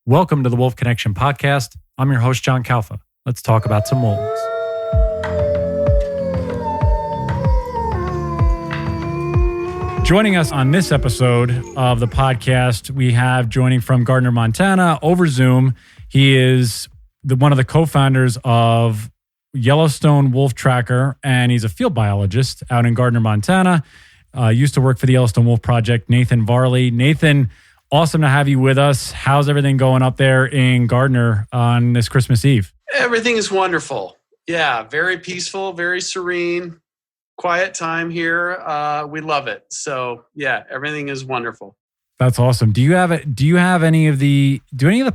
Welcome to the Wolf Connection podcast. I'm your host, John Kalfa. Let's talk about some wolves. Joining us on this episode of the podcast, we have joining from Gardner, Montana over Zoom. He is one of the co-founders of Yellowstone Wolf Tracker, and he's a field biologist out in Gardner, Montana. Used to work for the Yellowstone Wolf Project, Nathan Varley. Nathan, awesome to have you with us. How's everything going up there in Gardner on this Christmas Eve? Everything is wonderful. Yeah, very peaceful, very serene, quiet time here. We love it. So yeah, everything is wonderful. That's awesome. Do any of the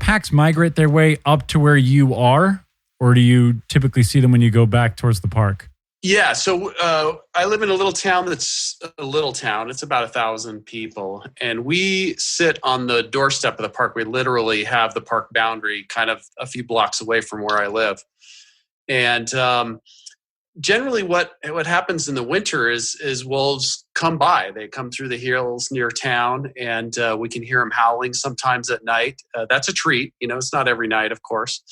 packs migrate their way up to where you are, or do you typically see them when you go back towards the park? Yeah, so I live in a little town that's a little town. It's about 1,000 people. And we sit on the doorstep of the park. We literally have the park boundary kind of a few blocks away from where I live. And generally what happens in the winter is wolves come by. They come through the hills near town, and we can hear them howling sometimes at night. That's a treat. It's not every night, of course.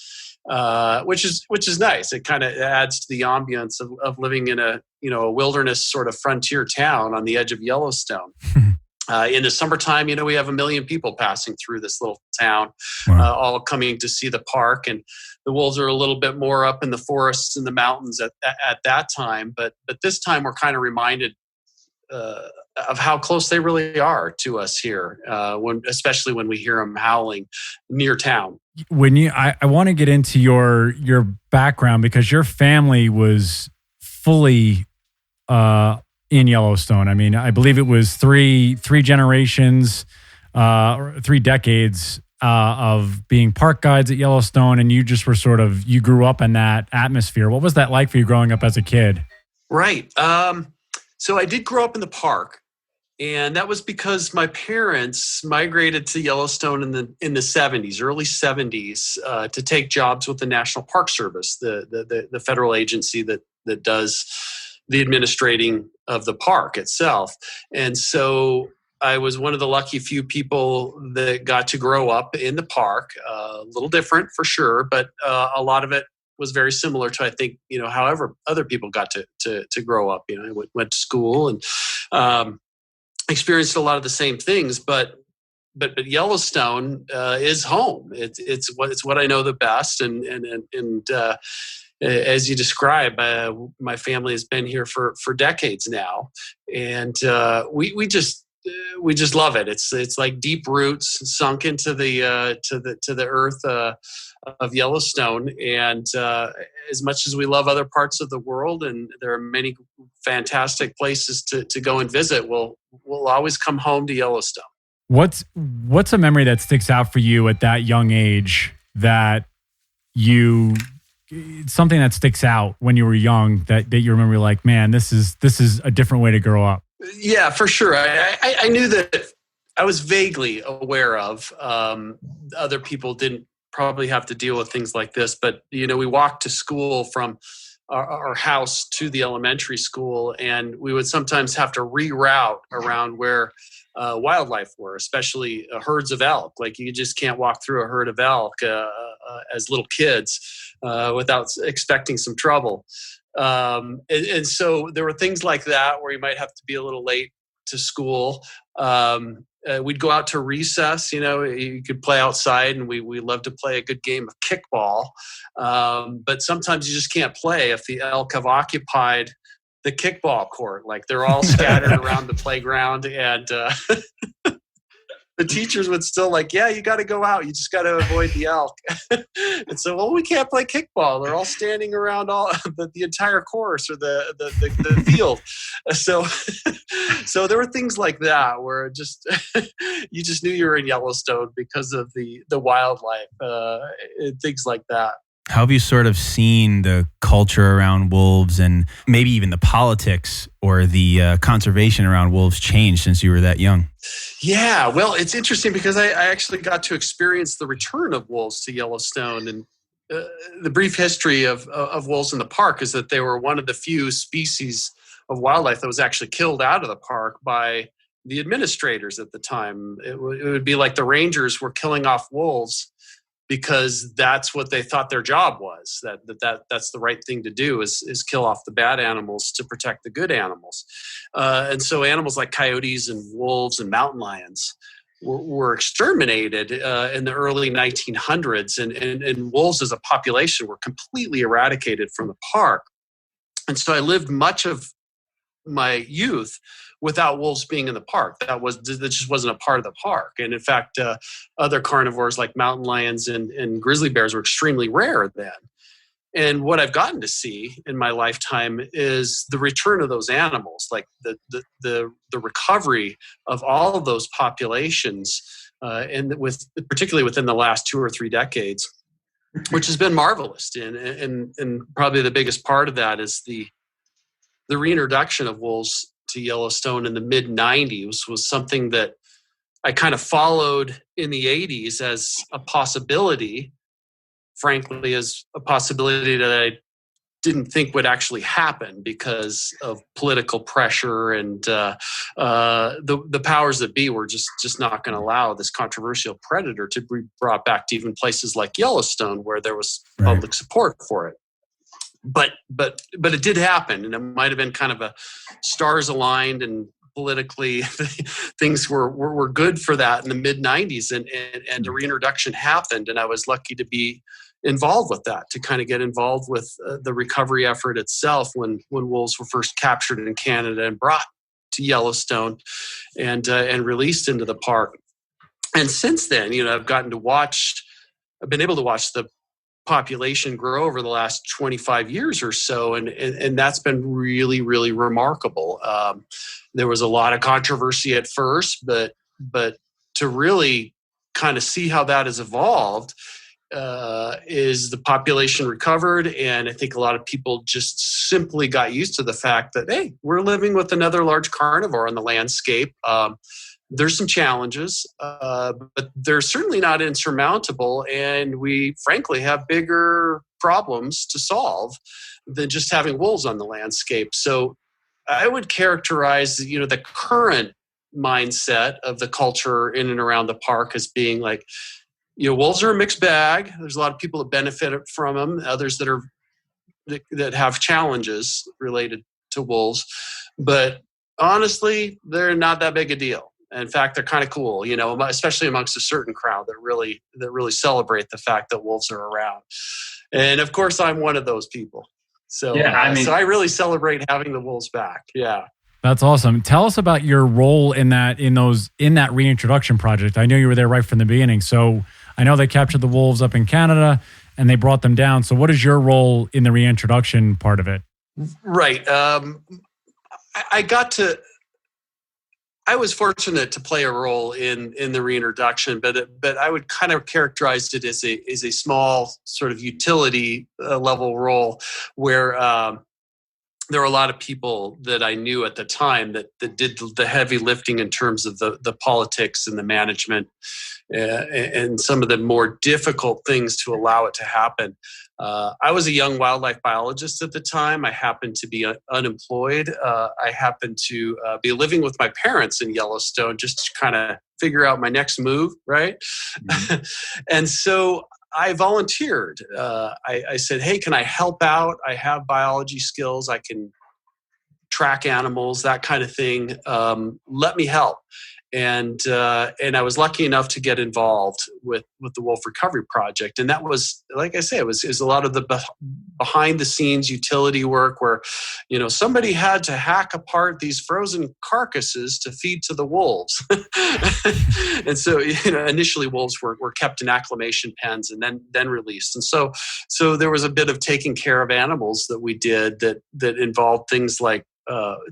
Which is nice. It kind of adds to the ambience of living in a wilderness sort of frontier town on the edge of Yellowstone. In the summertime, we have 1 million people passing through this little town, Wow. all coming to see the park. And the wolves are a little bit more up in the forests and the mountains at that time. But this time, we're kind of reminded of how close they really are to us here, especially when we hear them howling near town. I want to get into your background, because your family was fully in Yellowstone. I mean, I believe it was three generations, 3 decades of being park guides at Yellowstone, and you just were you grew up in that atmosphere. What was that like for you growing up as a kid? Right. So I did grow up in the park. And that was because my parents migrated to Yellowstone in the 70s, early 70s, to take jobs with the National Park Service, the federal agency that does the administrating of the park itself. And so I was one of the lucky few people that got to grow up in the park. A little different for sure, but a lot of it was very similar to, I think, however other people got to grow up. I went to school and experienced a lot of the same things, but Yellowstone is home. It's what I know the best, and as you describe, my family has been here for decades now, and we just love it. It's like deep roots sunk into the earth of Yellowstone, and as much as we love other parts of the world, and there are many fantastic places to go and visit, we'll always come home to Yellowstone. What's a memory that sticks out for you at that young age something that sticks out when you were young that you remember, like, man, this is a different way to grow up? Yeah, for sure. I knew that I was vaguely aware of. Other people didn't probably have to deal with things like this, but we walked to school from our house to the elementary school, and we would sometimes have to reroute around where wildlife were, especially herds of elk. Like, you just can't walk through a herd of elk as little kids without expecting some trouble. And so there were things like that where you might have to be a little late to school. We'd go out to recess. You could play outside, and we love to play a good game of kickball. But sometimes you just can't play if the elk have occupied the kickball court. Like, they're all scattered around the playground, and the teachers would still yeah, you got to go out. You just got to avoid the elk. And so, we can't play kickball. They're all standing around all the entire course or the field. So there were things like that where you just knew you were in Yellowstone because of the wildlife, and things like that. How have you sort of seen the culture around wolves, and maybe even the politics or the conservation around wolves change since you were that young? Yeah, well, it's interesting because I actually got to experience the return of wolves to Yellowstone. And the brief history of wolves in the park is that they were one of the few species of wildlife that was actually killed out of the park by the administrators at the time. It would be like the rangers were killing off wolves because that's what they thought their job was. That's the right thing to do is kill off the bad animals to protect the good animals. And so animals like coyotes and wolves and mountain lions were exterminated in the early 1900s, and wolves as a population were completely eradicated from the park. And so I lived much of my youth without wolves being in the park. That just wasn't a part of the park. And in fact, other carnivores like mountain lions and grizzly bears were extremely rare then. And what I've gotten to see in my lifetime is the return of those animals, like the recovery of all of those populations, and particularly within the last 2 or 3 decades, which has been marvelous. And probably the biggest part of that is the reintroduction of wolves to Yellowstone in the mid-90s was something that I kind of followed in the 80s as a possibility, frankly, as a possibility that I didn't think would actually happen because of political pressure, and the powers that be were just not going to allow this controversial predator to be brought back to even places like Yellowstone where there was public support for it. But it did happen, and it might have been kind of a stars aligned, and politically things were good for that in the mid 90s, and the reintroduction happened, and I was lucky to be involved with that, to kind of get involved with the recovery effort itself when wolves were first captured in Canada and brought to Yellowstone and released into the park. And since then, I've been able to watch the population grow over the last 25 years or so, and that's been really, really remarkable. There was a lot of controversy at first, but to really kind of see how that has evolved, is the population recovered, and I think a lot of people just simply got used to the fact that, hey, we're living with another large carnivore in the landscape. There's some challenges, but they're certainly not insurmountable, and we frankly have bigger problems to solve than just having wolves on the landscape. So I would characterize, the current mindset of the culture in and around the park as being like, wolves are a mixed bag. There's a lot of people that benefit from them, others that have challenges related to wolves, but honestly, they're not that big a deal. In fact, they're kind of cool, especially amongst a certain crowd that really celebrate the fact that wolves are around. And of course, I'm one of those people. So, so I really celebrate having the wolves back. Yeah. That's awesome. Tell us about your role in that reintroduction project. I know you were there right from the beginning. So I know they captured the wolves up in Canada and they brought them down. So what is your role in the reintroduction part of it? Right. I was fortunate to play a role in the reintroduction, but I would kind of characterize it as a small sort of utility level role where there were a lot of people that I knew at the time that did the heavy lifting in terms of the politics and the management and some of the more difficult things to allow it to happen. I was a young wildlife biologist at the time. I happened to be unemployed. I happened to be living with my parents in Yellowstone just to kind of figure out my next move, right? Mm-hmm. And so I volunteered. I said, hey, can I help out? I have biology skills. I can track animals, that kind of thing. Let me help. And I was lucky enough to get involved with the Wolf Recovery Project. And that was, like I say, it was a lot of the behind the scenes utility work where, somebody had to hack apart these frozen carcasses to feed to the wolves. And so, initially wolves were kept in acclimation pens and then released. And so there was a bit of taking care of animals that we did that involved things like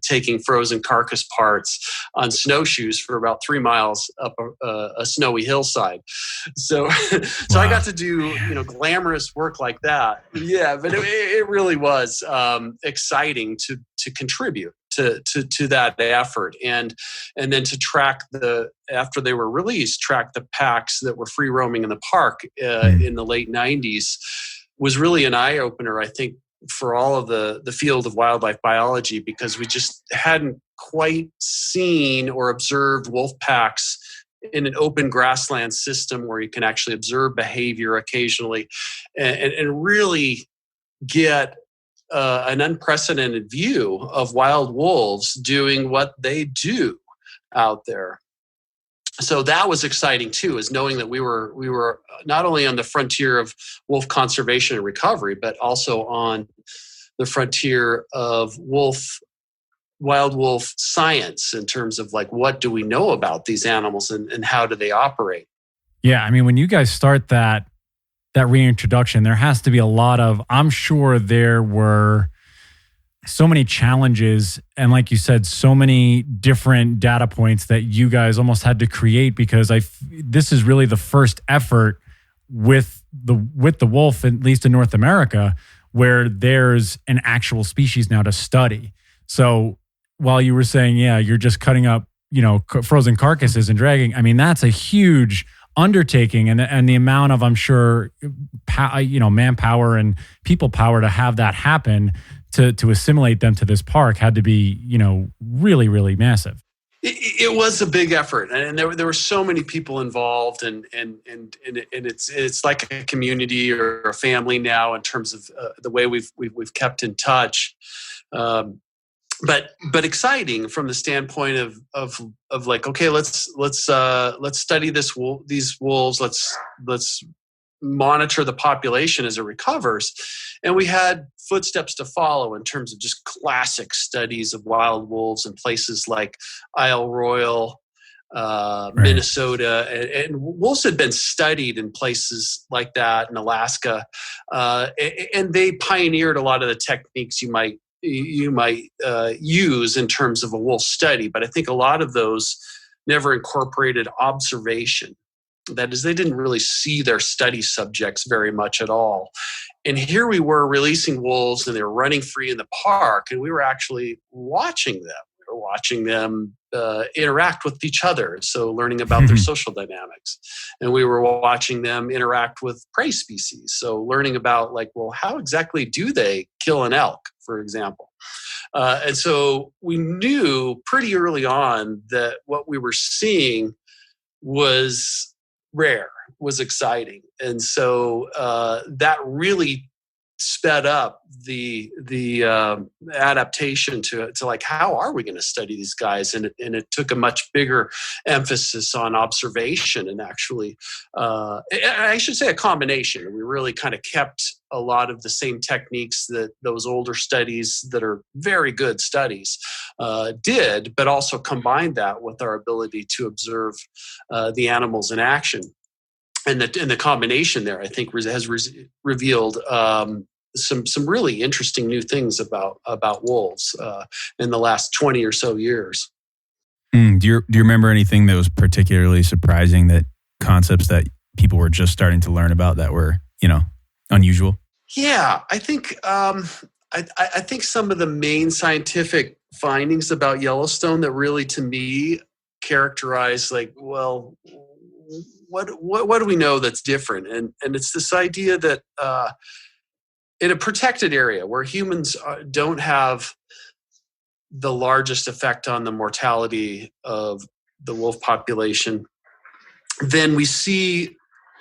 taking frozen carcass parts on snowshoes for about 3 miles up a snowy hillside. So I got to do, glamorous work like that. Yeah, but it really was exciting to contribute to that effort. And then to track after they were released, track the packs that were free roaming in the park in the late 90s was really an eye opener, I think, for all of the field of wildlife biology, because we just hadn't quite seen or observed wolf packs in an open grassland system where you can actually observe behavior occasionally and really get an unprecedented view of wild wolves doing what they do out there. So that was exciting too, is knowing that we were not only on the frontier of wolf conservation and recovery, but also on the frontier of wild wolf science in terms of like, what do we know about these animals and how do they operate? Yeah, I mean, when you guys start that reintroduction, there has to be a lot of, I'm sure there were so many challenges and, like you said, so many different data points that you guys almost had to create, because this is really the first effort with the wolf, at least in North America, where there's an actual species now to study. So while you were saying, yeah, you're just cutting up, frozen carcasses and dragging, I mean, that's a huge undertaking, and the amount of, I'm sure, manpower and people power to have that happen to assimilate them to this park had to be, really, really massive. It was a big effort, and there were so many people involved, and it's like a community or a family now in terms of the way we've kept in touch. But exciting from the standpoint of like, okay, let's study these wolves. Let's monitor the population as it recovers, and we had footsteps to follow in terms of just classic studies of wild wolves in places like Isle Royale, right, Minnesota, and wolves had been studied in places like that in Alaska, and they pioneered a lot of the techniques you might use in terms of a wolf study. But I think a lot of those never incorporated observation. That is, they didn't really see their study subjects very much at all. And here we were releasing wolves, and they were running free in the park, and we were actually watching them. We were watching them interact with each other, so learning about their social dynamics. And we were watching them interact with prey species, so learning about, like, well, how exactly do they kill an elk, for example? And so we knew pretty early on that what we were seeing was rare, was exciting. And so that really sped up the adaptation to like, how are we going to study these guys? And it took a much bigger emphasis on observation and actually, I should say a combination. We really kind of kept a lot of the same techniques that those older studies that are very good studies did, but also combined that with our ability to observe the animals in action. And the combination there, I think, has revealed some really interesting new things about wolves in the last 20 or so years. Do you remember anything that was particularly surprising, that concepts that people were just starting to learn about that were, unusual? Yeah, I think I think some of the main scientific findings about Yellowstone that really, to me, characterize, like, well, what do we know that's different? And it's this idea that in a protected area where humans don't have the largest effect on the mortality of the wolf population, then we see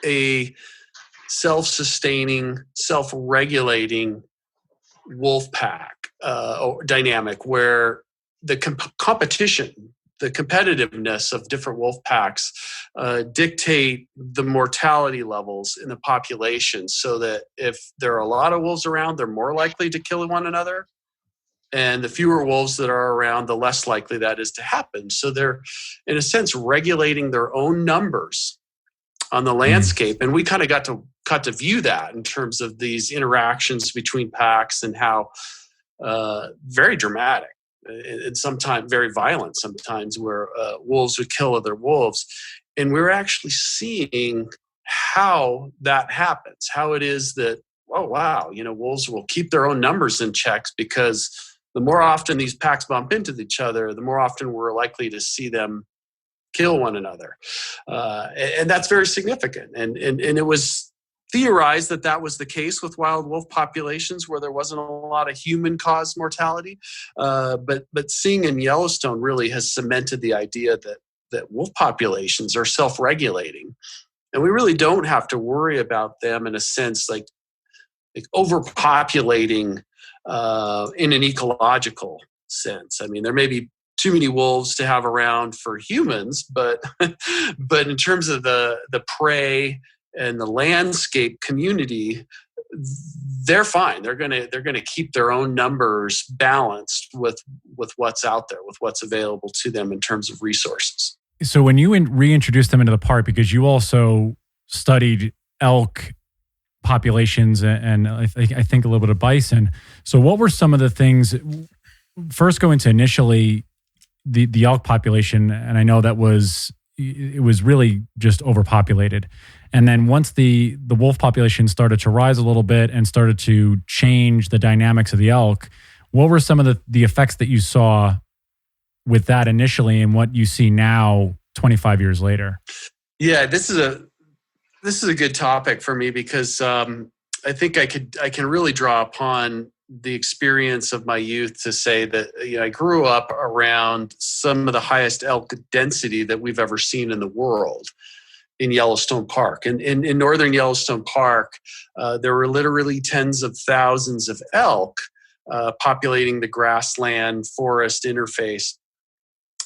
a self-sustaining, self-regulating wolf pack dynamic where the competition, the competitiveness of different wolf packs dictate the mortality levels in the population, so that if there are a lot of wolves around, they're more likely to kill one another. And the fewer wolves that are around, the less likely that is to happen. So they're, in a sense, regulating their own numbers on the landscape. And we kind of got to view that in terms of these interactions between packs, and how very dramatic and sometimes very violent sometimes, where wolves would kill other wolves. And we're actually seeing how that happens, how it is that, oh, wow, wolves will keep their own numbers in checks, because the more often these packs bump into each other, the more often we're likely to see them kill one another. And that's very significant. And it was theorized that was the case with wild wolf populations where there wasn't a lot of human-caused mortality. But seeing in Yellowstone really has cemented the idea that wolf populations are self-regulating. And we really don't have to worry about them in a sense like overpopulating in an ecological sense. I mean, there may be too many wolves to have around for humans, but in terms of the prey and the landscape community, they're fine. They're gonna keep their own numbers balanced with what's out there, with what's available to them in terms of resources. So when you reintroduced them into the park, because you also studied elk populations and I think a little bit of bison. So what were some of the things, first go into initially the elk population, and I know it was really just overpopulated. And then once the wolf population started to rise a little bit and started to change the dynamics of the elk, what were some of the effects that you saw with that initially and what you see now 25 years later? Yeah, this is a good topic for me because I think I can really draw upon the experience of my youth to say that I grew up around some of the highest elk density that we've ever seen in the world in Yellowstone Park. And in northern Yellowstone Park, there were literally tens of thousands of elk populating the grassland forest interface.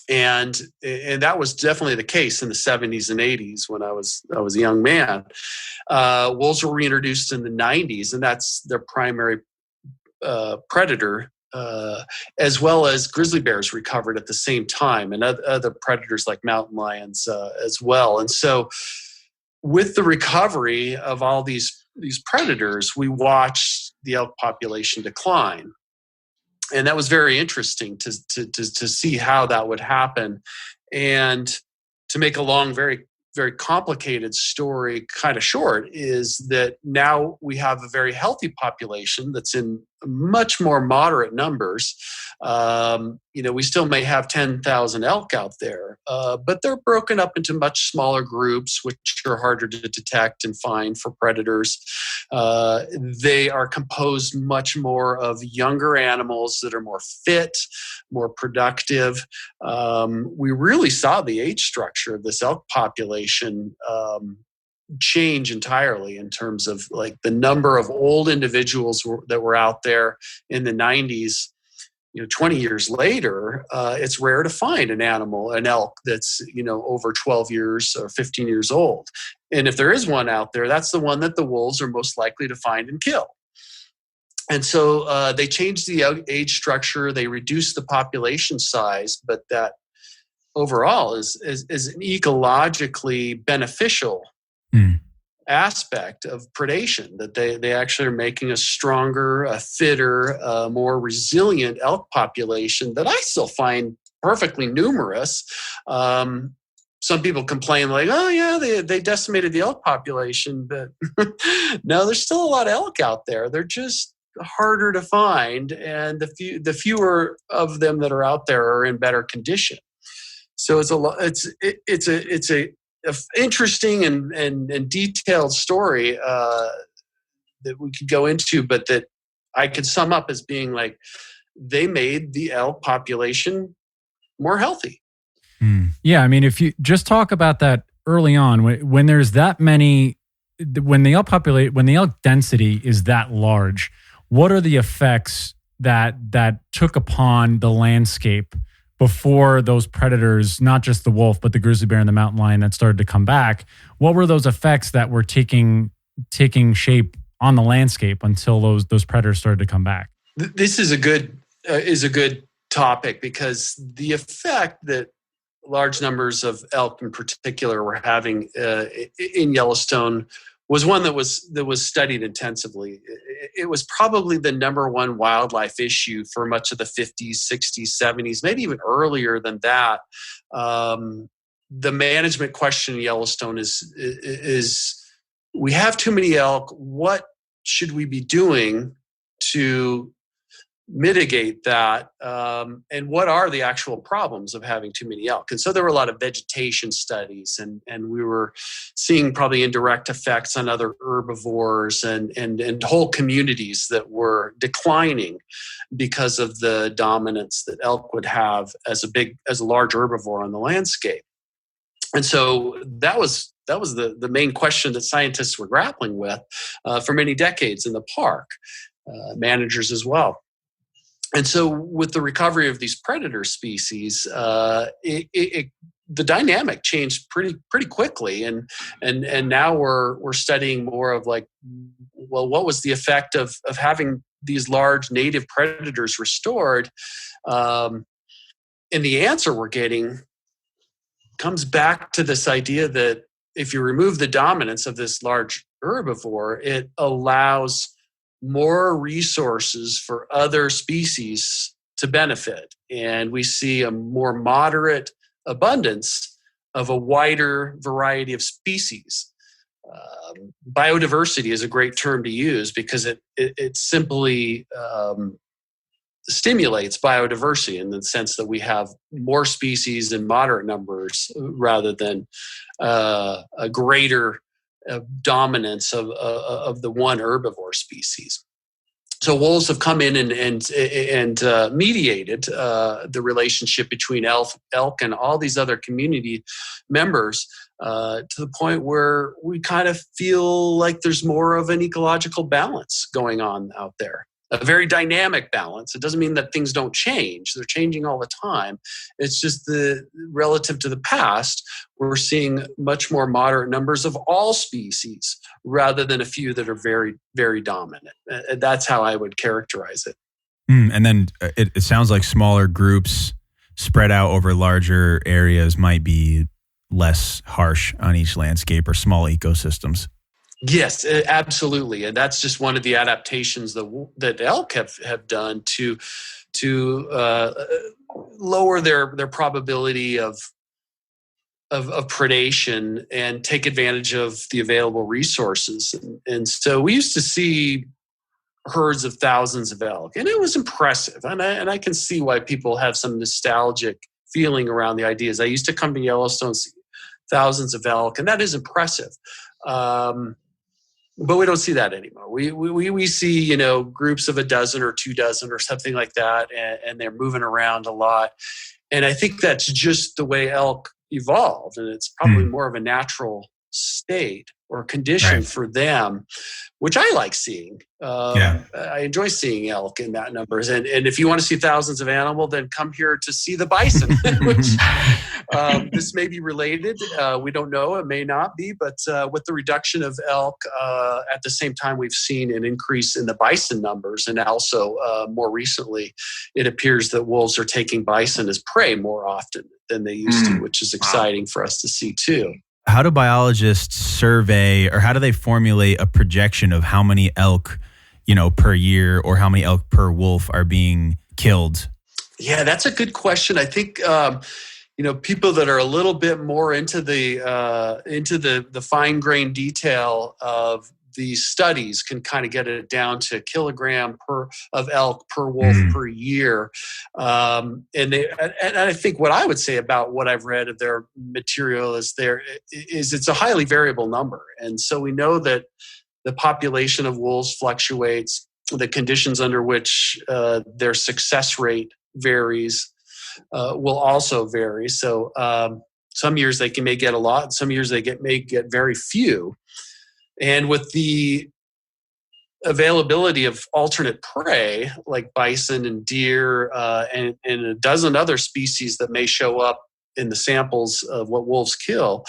And that was definitely the case in the 70s and 80s when I was a young man. Wolves were reintroduced in the 90s, and that's their primary predator, as well as grizzly bears recovered at the same time, and other predators like mountain lions as well. And so with the recovery of all these predators, we watched the elk population decline. And that was very interesting to see how that would happen. And to make a long, very, very complicated story kind of short, is that now we have a very healthy population that's in much more moderate numbers. We still may have 10,000 elk out there, but they're broken up into much smaller groups, which are harder to detect and find for predators. They are composed much more of younger animals that are more fit, more productive. We really saw the age structure of this elk population change entirely in terms of like the number of old individuals that were out there in the 90s. 20 years later, it's rare to find an elk that's, over 12 years or 15 years old. And if there is one out there, that's the one that the wolves are most likely to find and kill. And so they changed the age structure, they reduced the population size, but that overall is an ecologically beneficial aspect of predation, that they actually are making a stronger, a fitter, more resilient elk population that I still find perfectly numerous. Some people complain like, oh yeah, they decimated the elk population, but no, there's still a lot of elk out there. They're just harder to find, and the fewer of them that are out there are in better condition. So it's a interesting and detailed story that we could go into, but that I could sum up as being like they made the elk population more healthy. Yeah, I mean, if you just talk about that early on, when there's that many, when the elk density is that large, what are the effects that took upon the landscape before those predators, not just the wolf, but the grizzly bear and the mountain lion that started to come back? What were those effects that were taking shape on the landscape until those predators started to come back? This is a good topic, because the effect that large numbers of elk in particular were having in Yellowstone was one that was studied intensively. It was probably the number one wildlife issue for much of the 50s, 60s, 70s, maybe even earlier than that. The management question in Yellowstone is we have too many elk. What should we be doing to mitigate that, and what are the actual problems of having too many elk. And so there were a lot of vegetation studies, and we were seeing probably indirect effects on other herbivores and whole communities that were declining because of the dominance that elk would have as a large herbivore on the landscape. And so that was the main question that scientists were grappling with for many decades in the park, managers as well. And so with the recovery of these predator species, the dynamic changed pretty quickly. And now we're studying more of like, well, what was the effect of having these large native predators restored? And the answer we're getting comes back to this idea that if you remove the dominance of this large herbivore, it allows more resources for other species to benefit. And we see a more moderate abundance of a wider variety of species. Biodiversity is a great term to use because it simply stimulates biodiversity in the sense that we have more species in moderate numbers rather than a greater dominance of the one herbivore species. So wolves have come in and mediated the relationship between elk and all these other community members to the point where we kind of feel like there's more of an ecological balance going on out there. A very dynamic balance. It doesn't mean that things don't change. They're changing all the time. It's just relative to the past, we're seeing much more moderate numbers of all species rather than a few that are very, very dominant. And that's how I would characterize it. And then it sounds like smaller groups spread out over larger areas might be less harsh on each landscape or small ecosystems. Yes, absolutely, and that's just one of the adaptations that elk have done to lower their probability of predation and take advantage of the available resources. And so we used to see herds of thousands of elk, and it was impressive. And I can see why people have some nostalgic feeling around the ideas. I used to come to Yellowstone, see thousands of elk, and that is impressive. But we don't see that anymore. We see, groups of a dozen or 2 dozen or something like that, and they're moving around a lot. And I think that's just the way elk evolved, and it's probably more of a natural state or condition for them, which I like seeing. I enjoy seeing elk in that numbers. And if you want to see thousands of animal, then come here to see the bison, which this may be related. We don't know. It may not be. But with the reduction of elk, at the same time, we've seen an increase in the bison numbers. And also, more recently, it appears that wolves are taking bison as prey more often than they used to, which is exciting for us to see too. How do biologists survey, or how do they formulate a projection of how many elk, per year, or how many elk per wolf are being killed? Yeah, that's a good question. I think people that are a little bit more into the fine-grained detail of these studies can kind of get it down to kilogram of elk per wolf per year. And I think what I would say about what I've read of their material is it's a highly variable number. And so we know that the population of wolves fluctuates, the conditions under which their success rate varies will also vary. So some years they may get a lot, some years they may get very few. And with the availability of alternate prey like bison and deer and a dozen other species that may show up in the samples of what wolves kill,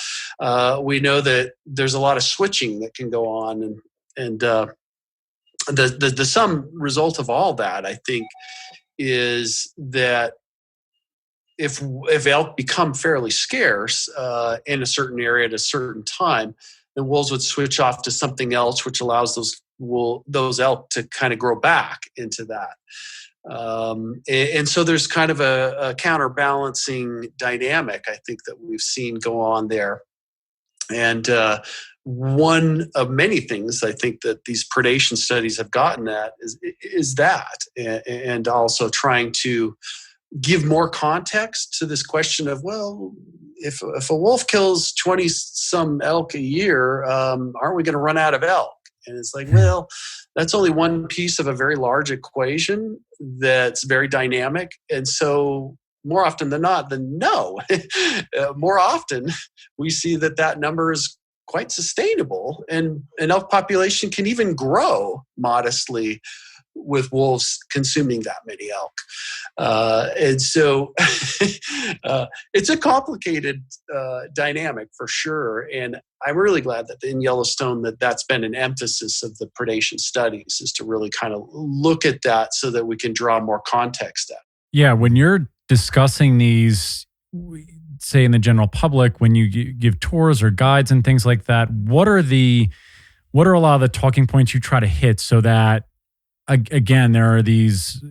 we know that there's a lot of switching that can go on. And the sum result of all that, I think, is that if elk become fairly scarce in a certain area at a certain time, then wolves would switch off to something else, which allows those elk to kind of grow back into that. And so there's kind of a counterbalancing dynamic, I think, that we've seen go on there. And one of many things I think that these predation studies have gotten at is that, and also trying to give more context to this question of, well, if a wolf kills 20 some elk a year, aren't we going to run out of elk? And it's like, well, that's only one piece of a very large equation that's very dynamic. And so more often than not, no. More often we see that number is quite sustainable, and an elk population can even grow modestly with wolves consuming that many elk. And so it's a complicated dynamic for sure. And I'm really glad that in Yellowstone that's been an emphasis of the predation studies, is to really kind of look at that so that we can draw more context out. Yeah, when you're discussing these, say in the general public, when you give tours or guides and things like that, what are a lot of the talking points you try to hit so that, again, there are these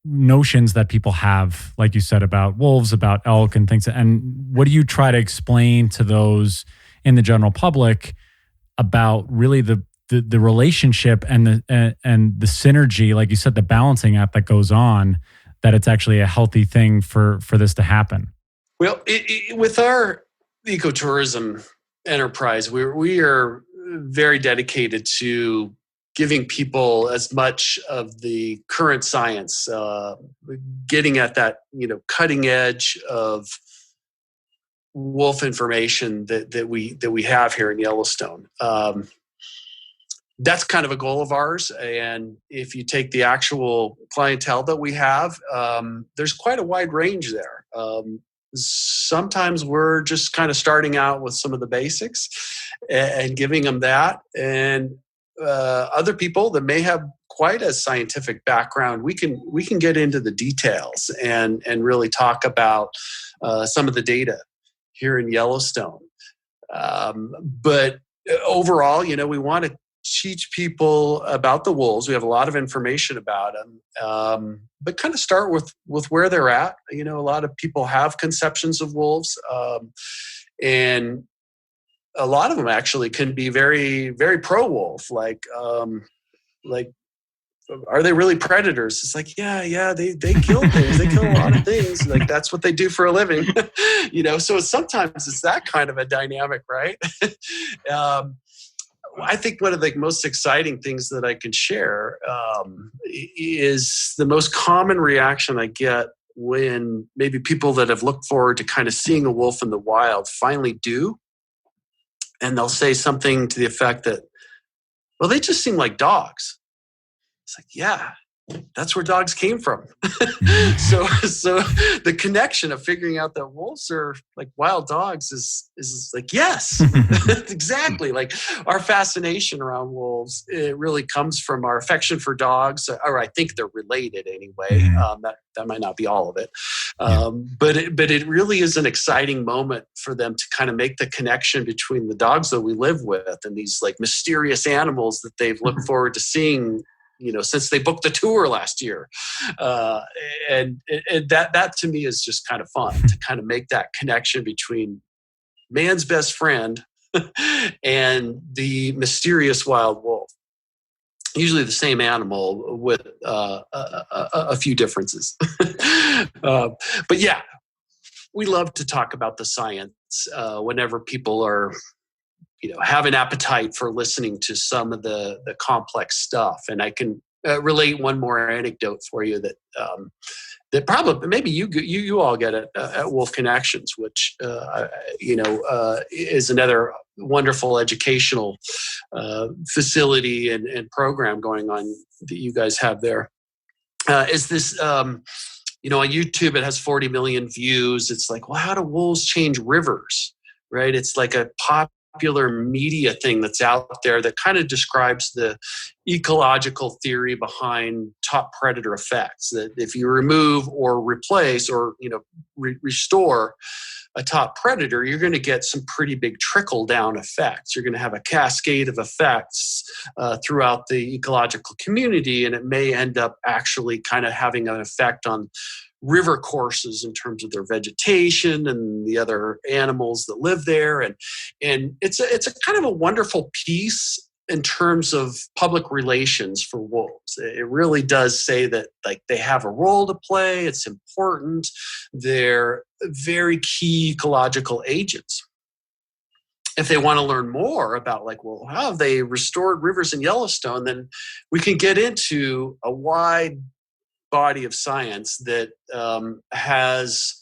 notions that people have, like you said, about wolves, about elk and things. And what do you try to explain to those in the general public about really the relationship and the synergy, like you said, the balancing act that goes on, that it's actually a healthy thing for this to happen? Well, with our ecotourism enterprise, we are very dedicated to giving people as much of the current science, getting at that, cutting edge of wolf information that we have here in Yellowstone. That's kind of a goal of ours. And if you take the actual clientele that we have, there's quite a wide range there. Sometimes we're just kind of starting out with some of the basics and giving them that. And other people that may have quite a scientific background, we can get into the details and really talk about some of the data here in Yellowstone. But overall, we want to teach people about the wolves. We have a lot of information about them, but kind of start with where they're at. A lot of people have conceptions of wolves, and a lot of them actually can be very, very pro-wolf. Like, are they really predators? It's like, yeah, they kill things. They kill a lot of things. Like, that's what they do for a living. So sometimes it's that kind of a dynamic, right? I think one of the most exciting things that I can share is the most common reaction I get when maybe people that have looked forward to kind of seeing a wolf in the wild finally do. And they'll say something to the effect that, well, they just seem like dogs. It's like, yeah, that's where dogs came from. So the connection of figuring out that wolves are like wild dogs is like, yes, exactly. Like, our fascination around wolves, it really comes from our affection for dogs, or I think they're related anyway. That might not be all of it. But it really is an exciting moment for them to kind of make the connection between the dogs that we live with and these like mysterious animals that they've looked forward to seeing, since they booked the tour last year. And that to me is just kind of fun to kind of make that connection between man's best friend and the mysterious wild wolf. Usually the same animal with a few differences. But yeah, we love to talk about the science whenever people are have an appetite for listening to some of the complex stuff. And I can relate one more anecdote for you that probably maybe you all get it at Wolf Connections, which is another wonderful educational facility and program going on that you guys have there. Is this on YouTube? It has 40 million views. It's like, well, how do wolves change rivers? Right? It's like a popular media thing that's out there that kind of describes the ecological theory behind top predator effects. That if you remove or replace or restore a top predator, you're going to get some pretty big trickle down effects. You're going to have a cascade of effects throughout the ecological community, and it may end up actually kind of having an effect on river courses in terms of their vegetation and the other animals that live there. And it's a kind of a wonderful piece in terms of public relations for wolves. It really does say that like they have a role to play. It's important. They're very key ecological agents. If they want to learn more about like, well, how have they restored rivers in Yellowstone, then we can get into a wide body of science that has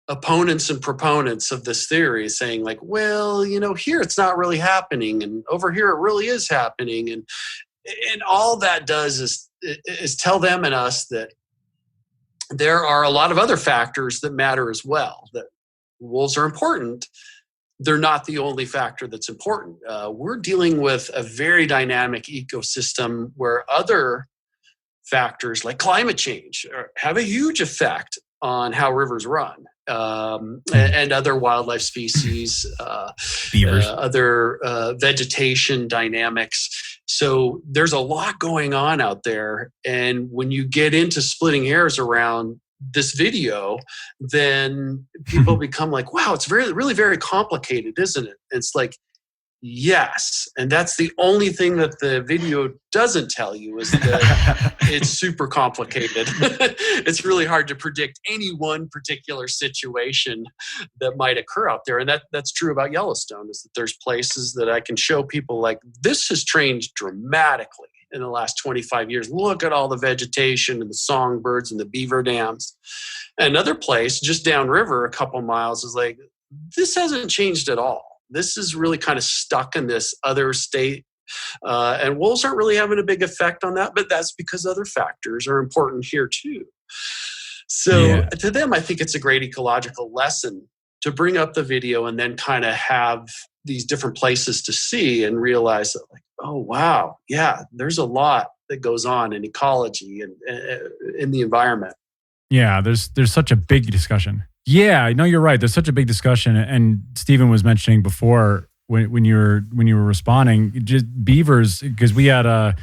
opponents and proponents of this theory saying like, well, here it's not really happening, and over here it really is happening, and all that does is tell them and us that there are a lot of other factors that matter as well. That wolves are important. They're not the only factor that's important. We're dealing with a very dynamic ecosystem where other factors like climate change have a huge effect on how rivers run, and other wildlife species, beavers, other vegetation dynamics. So there's a lot going on out there. And when you get into splitting hairs around this video, then people become like, wow, it's really very complicated, isn't it? It's like, yes. And that's the only thing that the video doesn't tell you, is that it's super complicated. It's really hard to predict any one particular situation that might occur out there. And that's true about Yellowstone, is that there's places that I can show people like, this has changed dramatically in the last 25 years. Look at all the vegetation and the songbirds and the beaver dams. Another place just downriver a couple miles is like, this hasn't changed at all. This is really kind of stuck in this other state. And wolves aren't really having a big effect on that, but that's because other factors are important here too. So to them, I think it's a great ecological lesson to bring up the video and then kind of have these different places to see and realize that like, oh, wow, yeah, there's a lot that goes on in ecology and in the environment. Yeah, there's such a big discussion. Yeah, no, you're right. There's such a big discussion. And Stephen was mentioning before when you were responding, just beavers, because we had a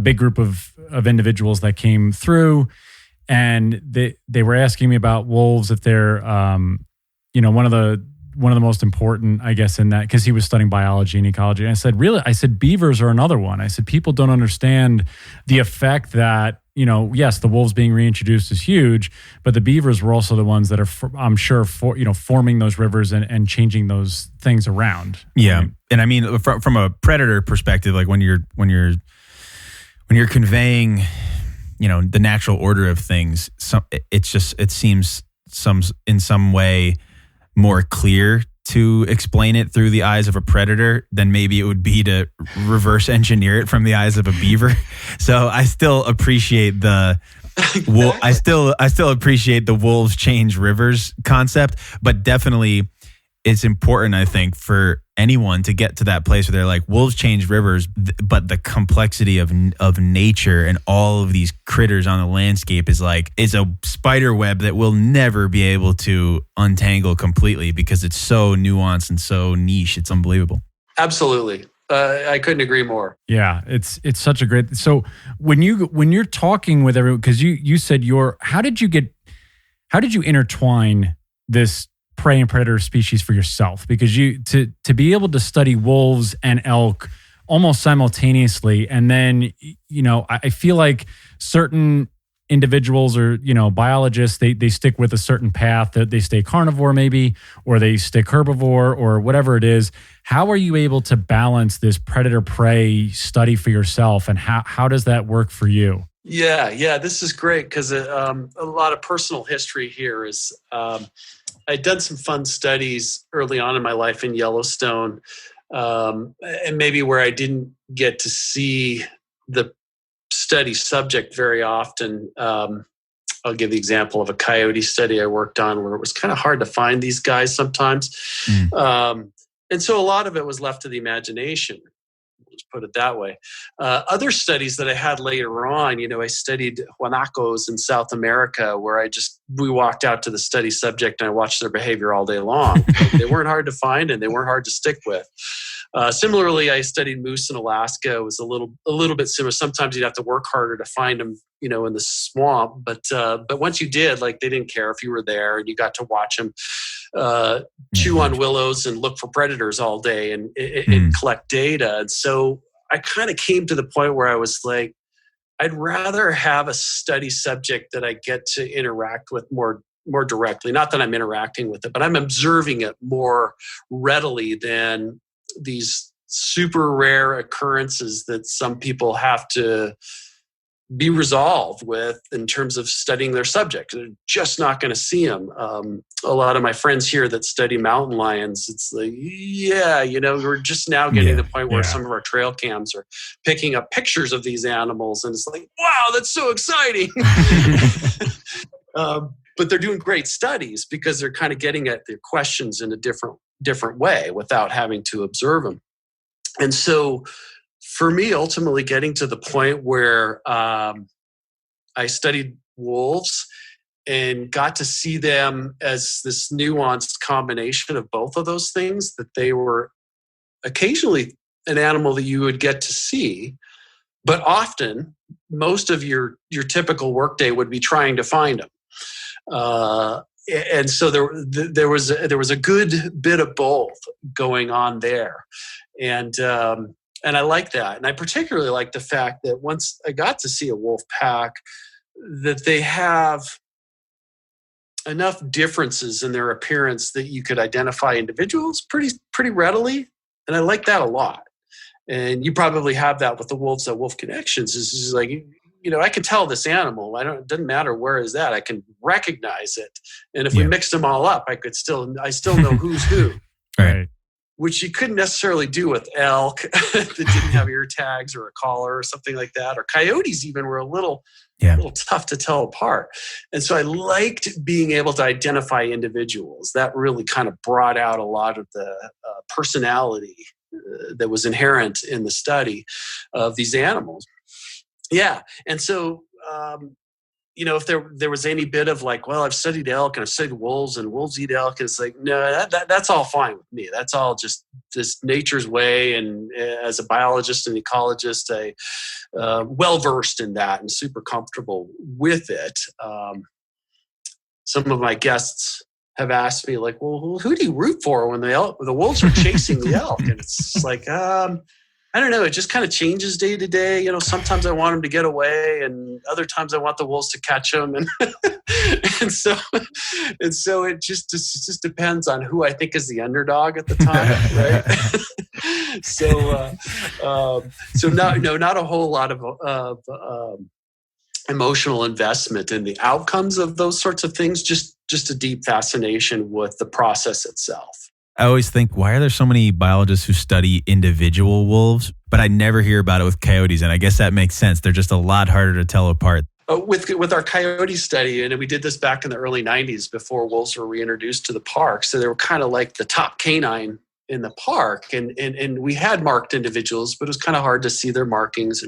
big group of individuals that came through, and they were asking me about wolves, if they're one of the most important, I guess, in that, because he was studying biology and ecology. And I said, really? I said, beavers are another one. I said, people don't understand the effect that, yes, the wolves being reintroduced is huge, but the beavers were also the ones that are, I'm sure, forming those rivers and changing those things around. Yeah. Right? And I mean, from a predator perspective, like when you're conveying, the natural order of things, it seems in some way more clear to explain it through the eyes of a predator than maybe it would be to reverse engineer it from the eyes of a beaver. So I still appreciate I still appreciate the wolves change rivers concept, but definitely it's important, I think, for anyone to get to that place where they're like, wolves change rivers, but the complexity of nature and all of these critters on the landscape is a spider web that we'll never be able to untangle completely because it's so nuanced and so niche. It's unbelievable. Absolutely. I couldn't agree more. Yeah, it's such a great. So when you're talking with everyone, because you said how did you intertwine this prey and predator species for yourself? Because to be able to study wolves and elk almost simultaneously, and then I feel like certain individuals or biologists, they stick with a certain path, that they stay carnivore maybe, or they stick herbivore, or whatever it is. How are you able to balance this predator prey study for yourself, and how does that work for you? Yeah, this is great because a lot of personal history here is. I'd done some fun studies early on in my life in Yellowstone, and maybe where I didn't get to see the study subject very often. I'll give the example of a coyote study I worked on where it was kind of hard to find these guys sometimes. And so a lot of it was left to the imagination. Let's put it that way. Other studies that I had later on, I studied guanacos in South America, where we walked out to the study subject and I watched their behavior all day long. They weren't hard to find and they weren't hard to stick with. Similarly, I studied moose in Alaska. It was a little bit similar. Sometimes you'd have to work harder to find them, in the swamp. But once you did, they didn't care if you were there, and you got to watch them chew on willows and look for predators all day and collect data. And so I kind of came to the point where I was like, I'd rather have a study subject that I get to interact with more directly. Not that I'm interacting with it, but I'm observing it more readily than these super rare occurrences that some people have to be resolved with in terms of studying their subject. They're just not going to see them. A lot of my friends here that study mountain lions, it's like, we're just now getting to the point where some of our trail cams are picking up pictures of these animals. And it's like, wow, that's so exciting. But they're doing great studies because they're kind of getting at their questions in a different way without having to observe them. And so for me, ultimately getting to the point where I studied wolves and got to see them as this nuanced combination of both of those things, that they were occasionally an animal that you would get to see, but often most of your typical workday would be trying to find them. And so there was a good bit of both going on there, and I like that. And I particularly like the fact that once I got to see a wolf pack, that they have enough differences in their appearance that you could identify individuals pretty readily. And I like that a lot. And you probably have that with the wolves at Wolf Connections. Is just like, I can tell this animal. It doesn't matter where is that. I can recognize it. And if we mixed them all up, I still know who's who. Right. Which you couldn't necessarily do with elk that didn't have ear tags or a collar or something like that. Or coyotes even were a little tough to tell apart. And so I liked being able to identify individuals. That really kind of brought out a lot of the personality that was inherent in the study of these animals. Yeah. And so, if there was any bit of like, well, I've studied elk and I've studied wolves and wolves eat elk, it's like, no, that's all fine with me. That's all just this nature's way. And as a biologist and ecologist, I well-versed in that and super comfortable with it. Some of my guests have asked me like, well, who do you root for when the wolves are chasing the elk? And it's like, I don't know. It just kind of changes day to day. Sometimes I want them to get away, and other times I want the wolves to catch them. And so it just depends on who I think is the underdog at the time, right? So not a whole lot of emotional investment in the outcomes of those sorts of things. Just a deep fascination with the process itself. I always think, why are there so many biologists who study individual wolves? But I never hear about it with coyotes. And I guess that makes sense. They're just a lot harder to tell apart. With our coyote study, and we did this back in the early 90s before wolves were reintroduced to the park. So they were kind of like the top canine in the park. And we had marked individuals, but it was kind of hard to see their markings.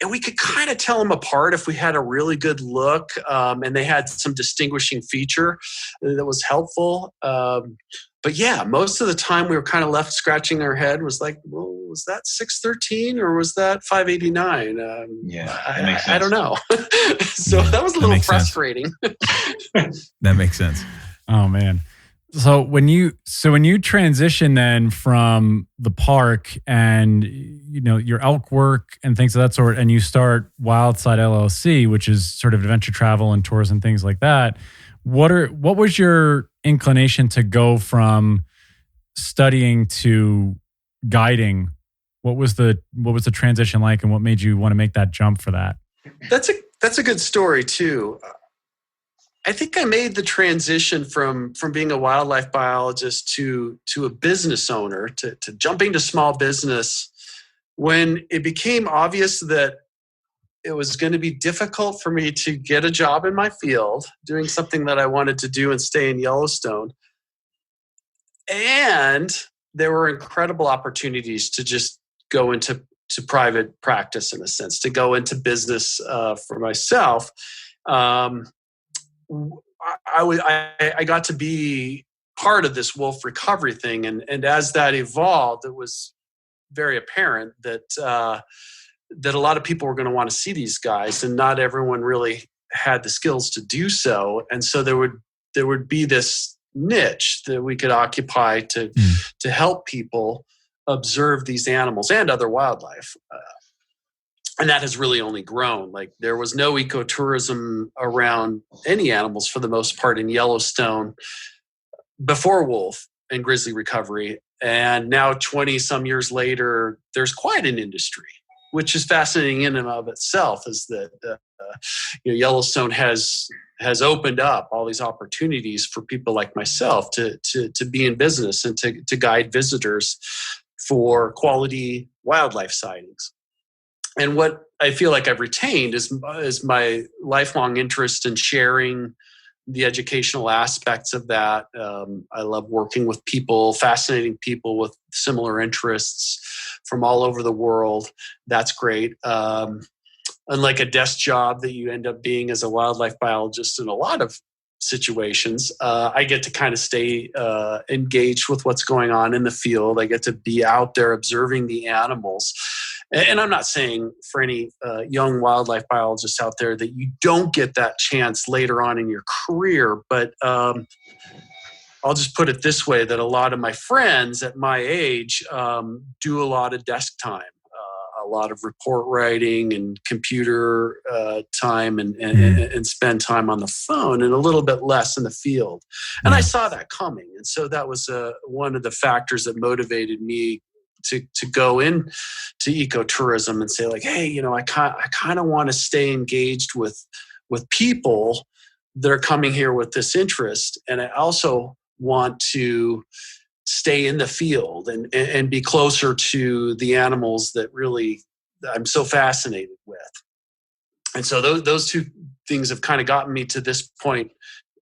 And we could kind of tell them apart if we had a really good look, and they had some distinguishing feature that was helpful. But yeah, most of the time we were kind of left scratching our head, was like, well, was that 613 or was that 589? I don't know. So that was a little frustrating. That makes sense. Oh man. So when you transition then from the park and your elk work and things of that sort, and you start Wildside LLC, which is sort of adventure travel and tours and things like that, what was your inclination to go from studying to guiding? What was the transition like, and what made you want to make that jump for that? That's a good story too. I think I made the transition from being a wildlife biologist to a business owner, to jumping to small business, when it became obvious that it was going to be difficult for me to get a job in my field, doing something that I wanted to do and stay in Yellowstone. And there were incredible opportunities to just go into private practice, in a sense, to go into business for myself. I got to be part of this wolf recovery thing, and as that evolved, it was very apparent that a lot of people were going to want to see these guys, and not everyone really had the skills to do so. And so there would be this niche that we could occupy to help people observe these animals and other wildlife. And that has really only grown. Like, there was no ecotourism around any animals for the most part in Yellowstone before wolf and grizzly recovery. And now 20 some years later, there's quite an industry, which is fascinating in and of itself, is that Yellowstone has opened up all these opportunities for people like myself to be in business and to guide visitors for quality wildlife sightings. And what I feel like I've retained is my lifelong interest in sharing the educational aspects of that. I love working with people, fascinating people with similar interests from all over the world. That's great. Unlike a desk job that you end up being as a wildlife biologist in a lot of situations, I get to kind of stay engaged with what's going on in the field. I get to be out there observing the animals. And I'm not saying for any young wildlife biologists out there that you don't get that chance later on in your career, but I'll just put it this way, that a lot of my friends at my age do a lot of desk time, a lot of report writing and computer time, and spend time on the phone, and a little bit less in the field. And I saw that coming. And so that was one of the factors that motivated me to go into ecotourism and say, like, hey, I kind of want to stay engaged with people that are coming here with this interest. And I also want to stay in the field and be closer to the animals that really I'm so fascinated with. And so those two things have kind of gotten me to this point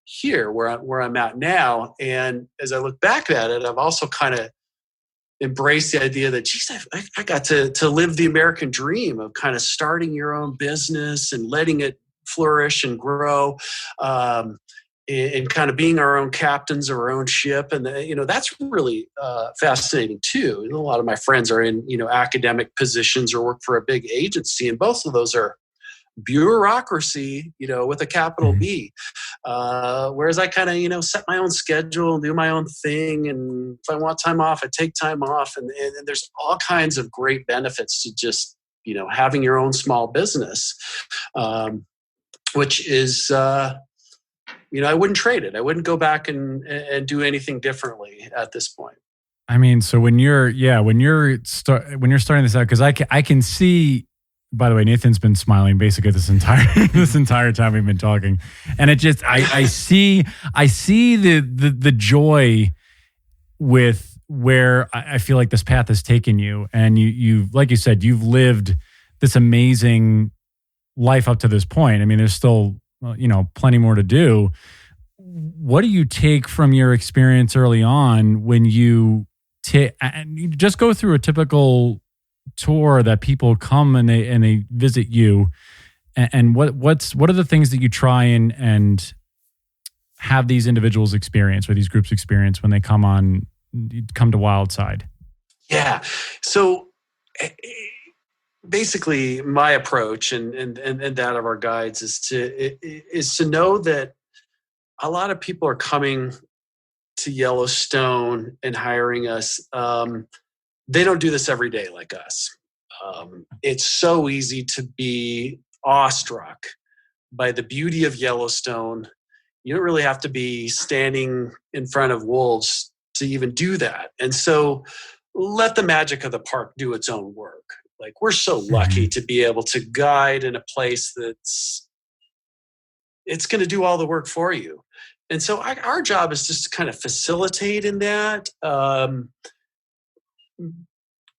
here where I'm at now. And as I look back at it, I've also kind of embrace the idea that, geez, I got to live the American dream of kind of starting your own business and letting it flourish and grow, and kind of being our own captains of our own ship. And, that's really fascinating too. A lot of my friends are in, academic positions or work for a big agency, and both of those are bureaucracy, with a capital B. Whereas I kind of, set my own schedule and do my own thing. And if I want time off, I take time off. And there's all kinds of great benefits to just, having your own small business, which is, I wouldn't trade it. I wouldn't go back and do anything differently at this point. I mean, so when you're starting this out, because I can see. By the way, Nathan's been smiling basically this entire time we've been talking, and it just I see the joy with where I feel like this path has taken you, and you've, like you said, you've lived this amazing life up to this point. I mean, there's still plenty more to do. What do you take from your experience early on when you just go through a typical tour that people come and they visit you, and what are the things that you try and have these individuals experience or these groups experience when they come to Wildside? Yeah. So basically my approach and that of our guides is to know that a lot of people are coming to Yellowstone and hiring us. They don't do this every day like us. It's so easy to be awestruck by the beauty of Yellowstone. You don't really have to be standing in front of wolves to even do that. And so let the magic of the park do its own work. Like, we're so lucky to be able to guide in a place it's going to do all the work for you. And so our job is just to kind of facilitate in that,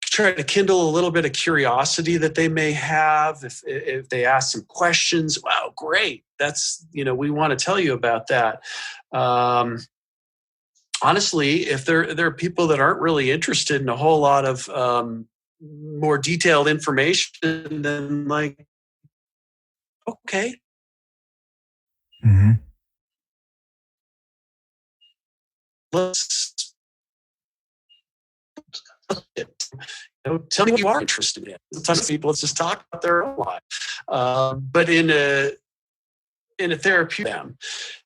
try to kindle a little bit of curiosity that they may have. If they ask some questions, wow, great. That's, we want to tell you about that. Honestly, if there are people that aren't really interested in a whole lot of, more detailed information, then like, okay. Mm-hmm. Let's tell me what you are interested in. Sometimes people, let's just talk about their own life. But in a therapeutic them.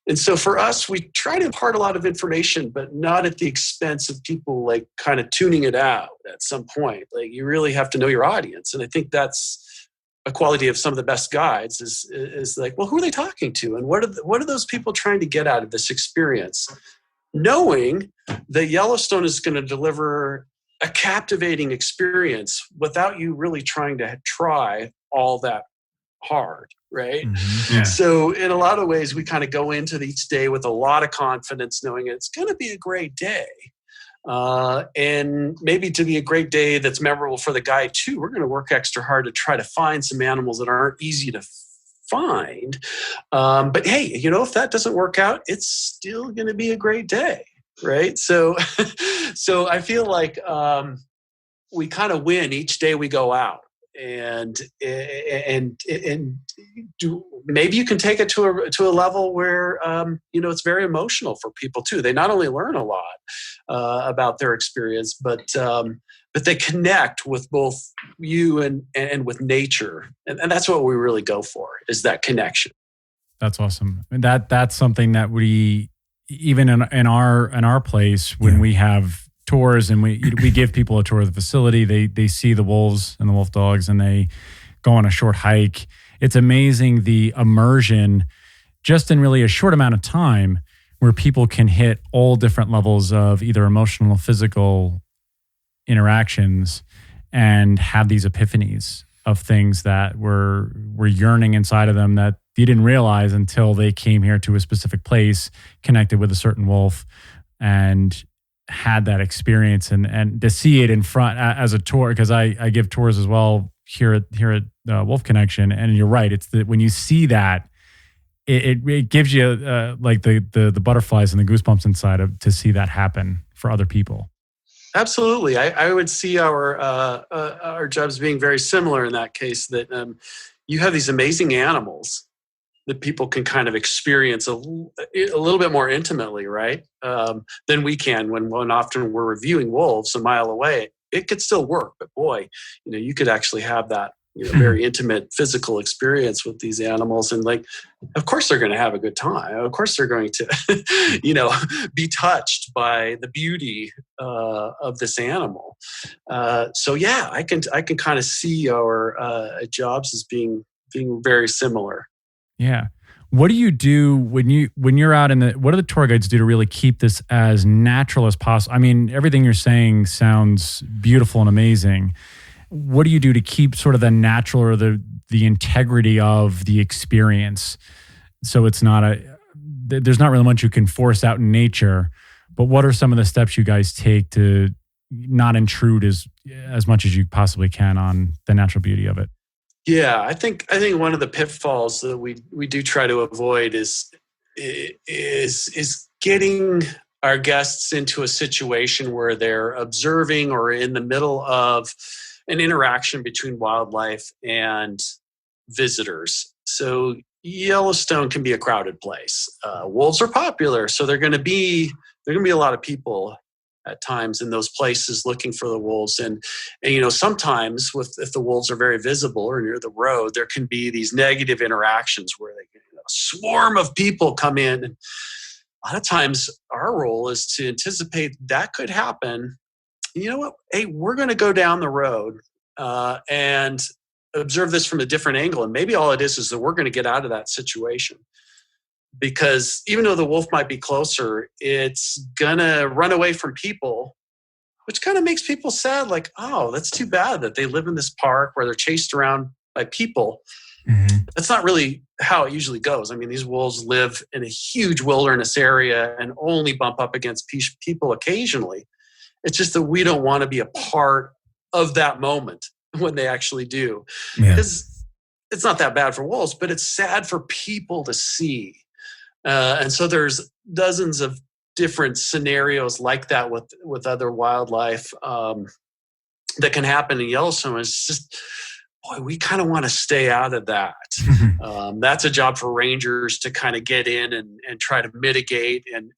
And so for us, we try to impart a lot of information, but not at the expense of people like kind of tuning it out at some point. Like you really have to know your audience. And I think that's a quality of some of the best guides is like, well, who are they talking to? And what are those people trying to get out of this experience? Knowing that Yellowstone is going to deliver a captivating experience without you really trying to try all that hard, right? Mm-hmm. Yeah. So in a lot of ways, we kind of go into each day with a lot of confidence, knowing it's going to be a great day. And maybe to be a great day that's memorable for the guide too, we're going to work extra hard to try to find some animals that aren't easy to find. But hey, if that doesn't work out, it's still going to be a great day, right? So, so I feel like we kind of win each day we go out. And do maybe you can take it to a level where it's very emotional for people too. They not only learn a lot about their experience, but they connect with both you and with nature, and that's what we really go for, is that connection. That's awesome. And that's something that we, even in our place, when we have tours and we give people a tour of the facility, they see the wolves and the wolf dogs and they go on a short hike. It's amazing the immersion just in really a short amount of time where people can hit all different levels of either emotional, physical interactions and have these epiphanies of things that were yearning inside of them that you didn't realize until they came here to a specific place, connected with a certain wolf, and had that experience. And to see it in front as a tour, because I give tours as well here at Wolf Connection, and you're right, it's when you see that, it gives you like the butterflies and the goosebumps inside to see that happen for other people. Absolutely. I would see our jobs being very similar in that case, that you have these amazing animals that people can kind of experience a little bit more intimately, right? Than we can when often we're reviewing wolves a mile away. It could still work, but boy, you could actually have that very intimate physical experience with these animals. And like, of course they're going to have a good time. Of course they're going to, be touched by the beauty of this animal. So yeah, I can kind of see our jobs as being very similar. Yeah. What do you do when you're out what do the tour guides do to really keep this as natural as possible? I mean, everything you're saying sounds beautiful and amazing. What do you do to keep sort of the natural or the integrity of the experience? So it's there's not really much you can force out in nature, but what are some of the steps you guys take to not intrude as much as you possibly can on the natural beauty of it? Yeah, I think one of the pitfalls that we do try to avoid is getting our guests into a situation where they're observing or in the middle of an interaction between wildlife and visitors. So Yellowstone can be a crowded place. Wolves are popular, so there are going to be a lot of people at times in those places looking for the wolves. And sometimes if the wolves are very visible or near the road, there can be these negative interactions where a swarm of people come in. And a lot of times our role is to anticipate that could happen. You know what? Hey, we're going to go down the road and observe this from a different angle. And maybe all it is that we're going to get out of that situation. Because even though the wolf might be closer, it's going to run away from people, which kind of makes people sad. Like, oh, that's too bad that they live in this park where they're chased around by people. Mm-hmm. That's not really how it usually goes. I mean, these wolves live in a huge wilderness area and only bump up against people occasionally. It's just that we don't want to be a part of that moment when they actually do. Because it's not that bad for wolves, but it's sad for people to see. And so there's dozens of different scenarios like that with other wildlife. that can happen in Yellowstone is just, boy, we kind of want to stay out of that. That's a job for rangers to kind of get in and try to mitigate and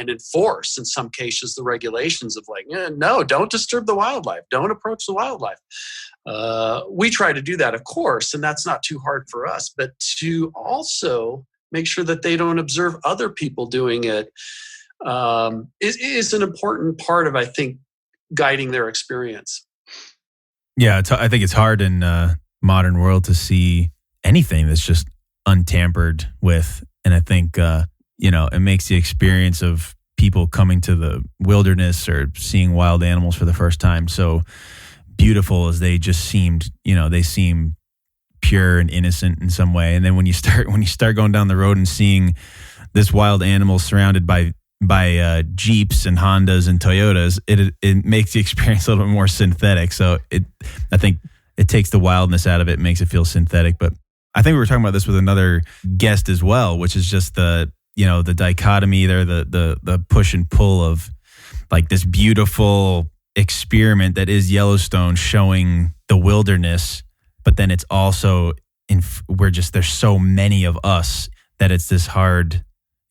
enforce, in some cases, the regulations of like, no, don't disturb the wildlife. Don't approach the wildlife. We try to do that, of course, and that's not too hard for us. But to also make sure that they don't observe other people doing it is an important part of, I think, guiding their experience. Yeah, I think it's hard in modern world to see anything that's just untampered with. And I think, it makes the experience of people coming to the wilderness or seeing wild animals for the first time so beautiful, as they just seemed, they seem pure and innocent in some way. And then when you start going down the road and seeing this wild animal surrounded by Jeeps and Hondas and Toyotas, it makes the experience a little bit more synthetic. So I think it takes the wildness out of it, makes it feel synthetic. But I think we were talking about this with another guest as well, which is just the dichotomy there, the push and pull of like this beautiful experiment that is Yellowstone, showing the wilderness, but then it's also there's so many of us that it's this hard,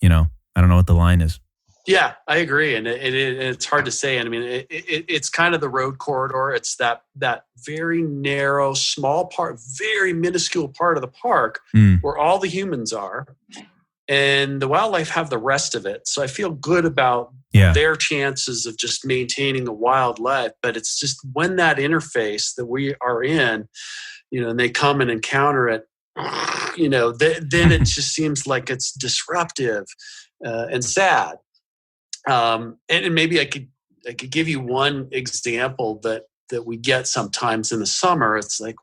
I don't know what the line is. Yeah, I agree, and it's hard to say. And I mean, it's kind of the road corridor. It's that very narrow, small part, very minuscule part of the park where all the humans are, and the wildlife have the rest of it. So I feel good about their chances of just maintaining the wildlife. But it's just when that interface that we are in, and they come and encounter it, then it just seems like it's disruptive and sad. And maybe I could give you one example that we get sometimes in the summer. It's like,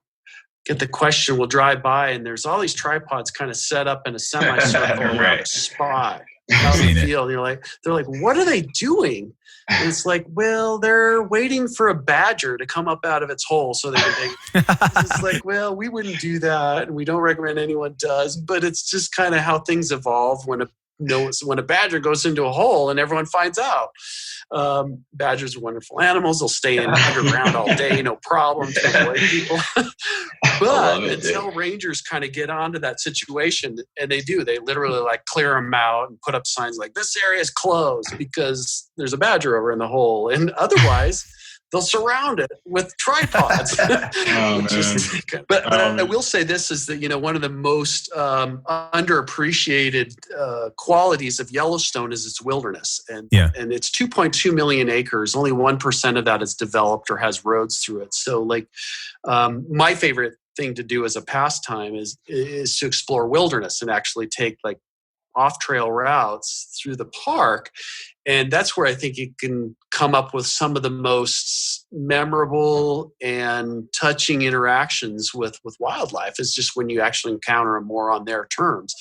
get the question, we'll drive by and there's all these tripods kind of set up in a semicircle around a spot out in the field. And they're like, what are they doing? And it's like, well, they're waiting for a badger to come up out of its hole so they can it's like, well, we wouldn't do that, and we don't recommend anyone does, but it's just kind of how things evolve when a badger goes into a hole and everyone finds out. Badgers are wonderful animals. They'll stay in underground all day, no problem, to avoid people. But until rangers kind of get onto that situation, and they literally like clear them out and put up signs like, this area is closed because there's a badger over in the hole. And otherwise, they'll surround it with tripods. But I will say this is that, one of the most underappreciated qualities of Yellowstone is its wilderness. And it's 2.2 million acres. Only 1% of that is developed or has roads through it. So my favorite thing to do as a pastime is to explore wilderness and actually take like off-trail routes through the park. And that's where I think you can come up with some of the most memorable and touching interactions with wildlife, is just when you actually encounter them more on their terms.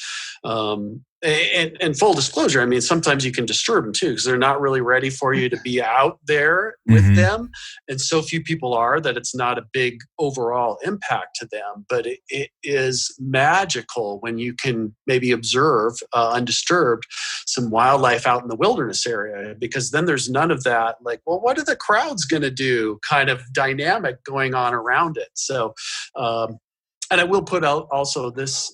And full disclosure, I mean, sometimes you can disturb them too, because they're not really ready for you to be out there with them. And so few people are that it's not a big overall impact to them. But it is magical when you can maybe observe undisturbed some wildlife out in the wilderness area, because then there's none of that, like, well, what are the crowds going to do kind of dynamic going on around it. So, and I will put out also this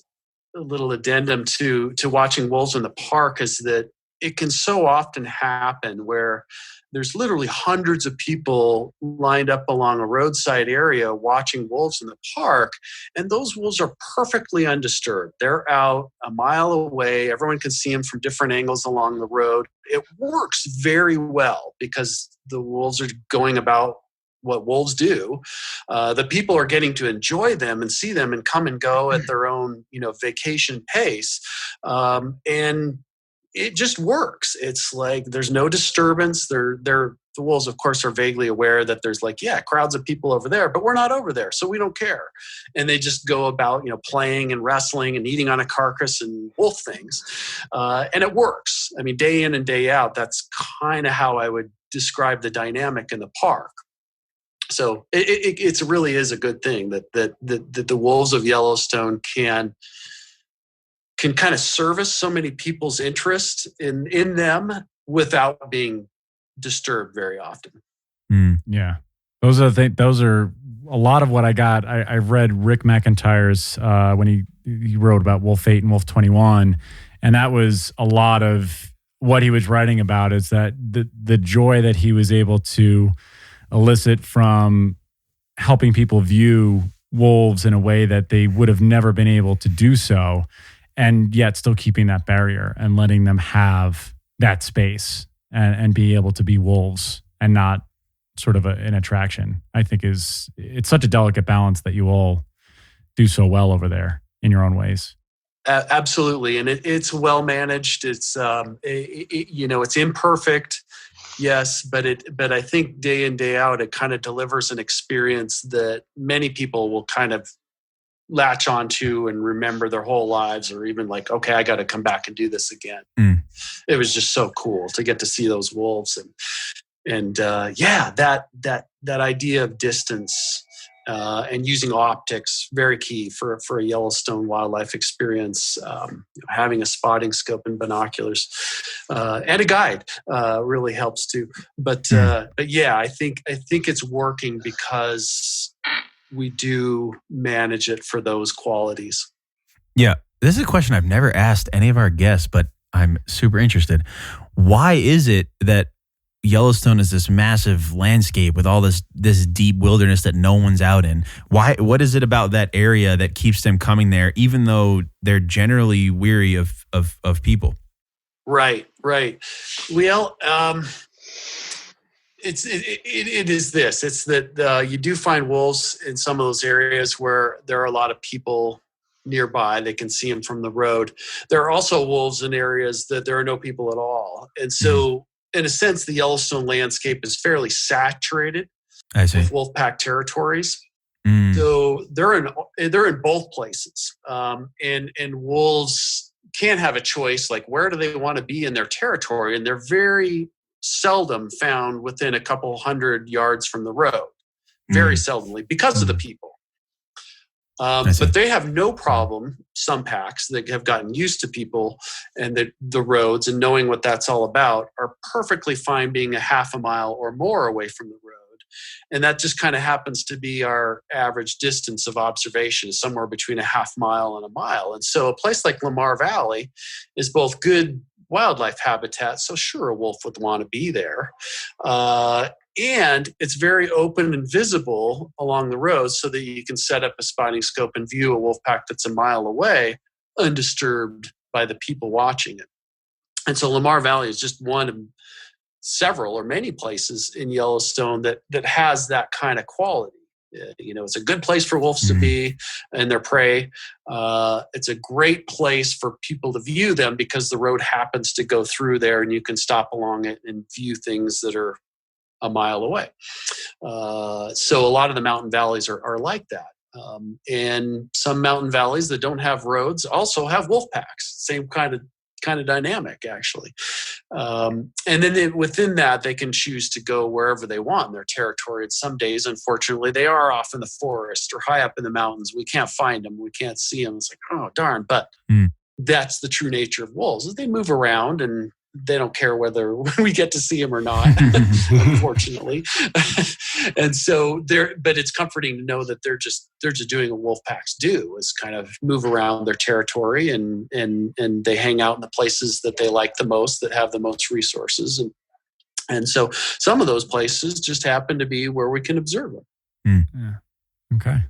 little addendum to watching wolves in the park, is that it can so often happen where there's literally hundreds of people lined up along a roadside area watching wolves in the park, and those wolves are perfectly undisturbed. They're out a mile away. Everyone can see them from different angles along the road. It works very well because the wolves are going about what wolves do. The people are getting to enjoy them and see them and come and go at their own, vacation pace. And it just works. It's like there's no disturbance. The wolves, of course, are vaguely aware that there's crowds of people over there, but we're not over there, so we don't care. And they just go about, playing and wrestling and eating on a carcass and wolf things. And it works. I mean, day in and day out, that's kind of how I would describe the dynamic in the park. So it really is a good thing that the wolves of Yellowstone can kind of service so many people's interest in them without being disturbed very often. Yeah. Those are those are a lot of what I got. I read Rick McIntyre's when he wrote about Wolf 8 and Wolf 21, and that was a lot of what he was writing about. Is that the joy that he was able to elicit from helping people view wolves in a way that they would have never been able to do so, and yet still keeping that barrier and letting them have that space and be able to be wolves and not sort of an attraction. I think it's such a delicate balance that you all do so well over there in your own ways. Absolutely. And it's well managed. It's, it's imperfect. Yes. But I think day in, day out, it kind of delivers an experience that many people will kind of latch onto and remember their whole lives, or even like, okay, I got to come back and do this again. It was just so cool to get to see those wolves and that idea of distance and using optics, very key for a Yellowstone wildlife experience. Having a spotting scope and binoculars and a guide really helps too. But yeah, I think it's working because we do manage it for those qualities. Yeah, this is a question I've never asked any of our guests, but I'm super interested. Why is it that Yellowstone is this massive landscape with all this deep wilderness that no one's out in? What is it about that area that keeps them coming there, even though they're generally weary of people? Right. Well, it is this. It's that you do find wolves in some of those areas where there are a lot of people nearby. They can see them from the road. There are also wolves in areas that there are no people at all, and so. In a sense, the Yellowstone landscape is fairly saturated with wolf pack territories. So they're in both places, and wolves can't have a choice. Like, where do they want to be in their territory? And they're very seldom found within a couple hundred yards from the road. Very seldomly, because of the people. But they have no problem, some packs that have gotten used to people and the roads and knowing what that's all about, are perfectly fine being a half a mile or more away from the road. And that just kind of happens to be our average distance of observation, somewhere between a half mile and a mile. And so a place like Lamar Valley is both good wildlife habitat, so sure, a wolf would want to be there. And it's very open and visible along the road, so that you can set up a spotting scope and view a wolf pack that's a mile away, undisturbed by the people watching it. And so Lamar Valley is just one of several or many places in Yellowstone that has that kind of quality. It's a good place for wolves to be and their prey. It's a great place for people to view them because the road happens to go through there, and you can stop along it and view things that are a mile away. So a lot of the mountain valleys are like that. And some mountain valleys that don't have roads also have wolf packs. Same kind of dynamic, actually. And then within that, they can choose to go wherever they want in their territory. And some days, unfortunately, they are off in the forest or high up in the mountains. We can't find them. We can't see them. It's like, oh, darn. But that's the true nature of wolves. They move around, and they don't care whether we get to see them or not, unfortunately. And so but it's comforting to know that they're just doing what wolf packs do, is kind of move around their territory and they hang out in the places that they like the most, that have the most resources. And so some of those places just happen to be where we can observe them. Yeah. Okay.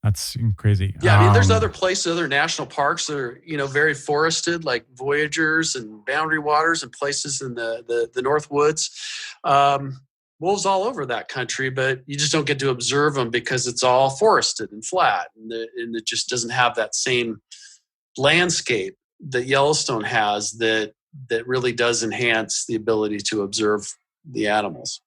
That's crazy. Yeah, I mean, there's other places, other national parks that are, very forested, like Voyagers and Boundary Waters and places in the North Woods. Wolves all over that country, but you just don't get to observe them because it's all forested and flat, and it just doesn't have that same landscape that Yellowstone has that really does enhance the ability to observe the animals.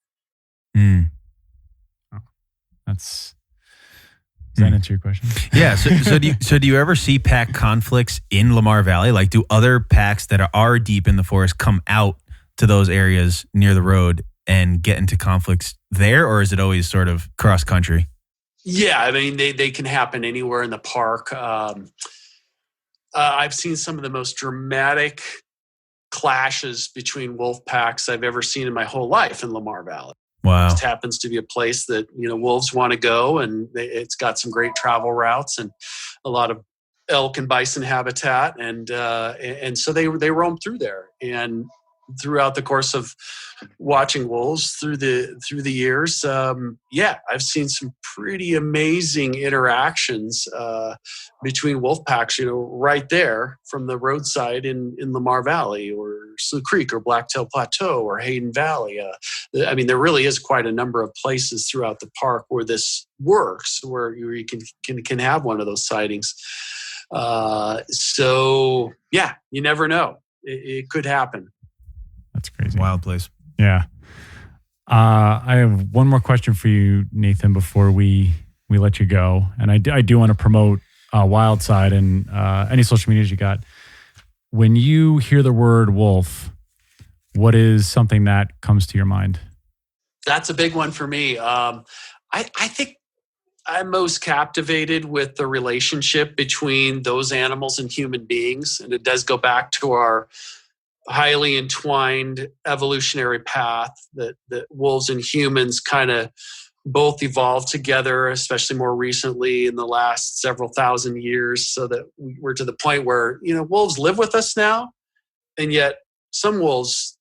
Does that answer your question? Yeah. So do you ever see pack conflicts in Lamar Valley? Like, do other packs that are deep in the forest come out to those areas near the road and get into conflicts there, or is it always sort of cross country? Yeah, I mean, they can happen anywhere in the park. I've seen some of the most dramatic clashes between wolf packs I've ever seen in my whole life in Lamar Valley. Wow. It just happens to be a place that, wolves want to go, and it's got some great travel routes and a lot of elk and bison habitat. And so they roam through there. And throughout the course of watching wolves through the years, I've seen some pretty amazing interactions between wolf packs, right there from the roadside in Lamar Valley or Slough Creek or Blacktail Plateau or Hayden Valley. There really is quite a number of places throughout the park where this works, where you can have one of those sightings. You never know. It could happen. That's crazy. Wild place. Yeah. I have one more question for you, Nathan, before we let you go. And I do want to promote Wildside and any social medias you got. When you hear the word wolf, what is something that comes to your mind? That's a big one for me. I think I'm most captivated with the relationship between those animals and human beings. And it does go back to our highly entwined evolutionary path that wolves and humans kind of both evolved together, especially more recently in the last several thousand years, so that we're to the point where, wolves live with us now, and yet some wolves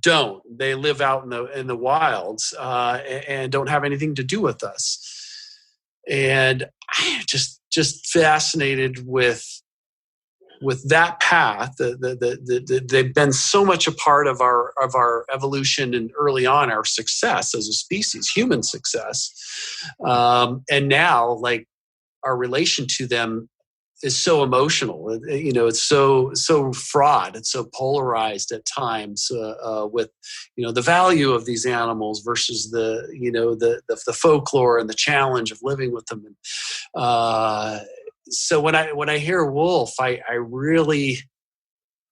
don't. They live out in the wilds and don't have anything to do with us. And I'm just fascinated with that path. They've been so much a part of our evolution and early on our success as a species, human success. And now, like, our relation to them is so emotional. It's so fraught. It's so polarized at times with the value of these animals versus the folklore and the challenge of living with them. So when I hear wolf, I really